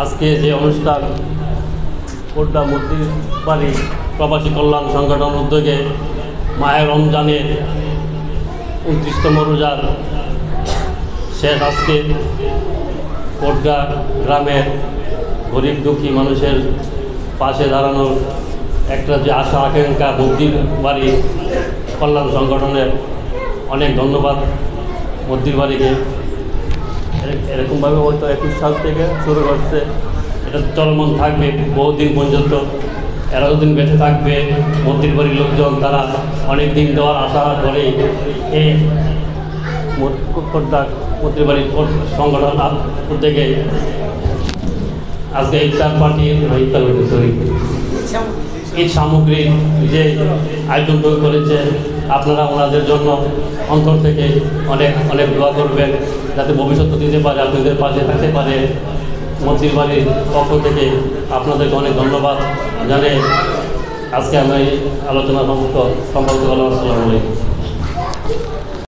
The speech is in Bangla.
আজকে যে অনুষ্ঠান কোটদা মূর্তির বাড়ি প্রবাসী কল্যাণ সংগঠন উদ্যোগে মায়ের রমজানের 29তম রোজার শেষ আজকে কোটদা গ্রামের গরিব দুঃখী মানুষের পাশে দাঁড়ানোর একটা যে আশা আকাঙ্ক্ষা মূর্তির বাড়ি কল্যাণ সংগঠনের অনেক ধন্যবাদ মূর্তির বাড়িকে। এরকমভাবে হয়তো 21 সাল থেকে শুরু করছে, এটা চলমান থাকবে বহুদিন পর্যন্ত। এরা যতদিন বেঁচে থাকবে মন্দির বাড়ির লোকজন তারা অনেক দিন দেওয়ার আশা করে এই মন্দির বাড়ির সংগঠন উদ্যোগে আজকে ইফতার পার্টির ঈদ সামগ্রী যে আয়োজন করেছে, আপনারা ওনাদের জন্য অন্তর থেকে অনেক অনেক দোয়া করবেন যাতে ভবিষ্যৎ দিতে পারে, আপনাদের পাশে থাকতে পারে। মন্দির বাড়ির পক্ষ থেকে আপনাদেরকে অনেক ধন্যবাদ জানে আজকে আমি আলোচনা সম্পর্ক করলাম। আসসালামু আলাইকুম।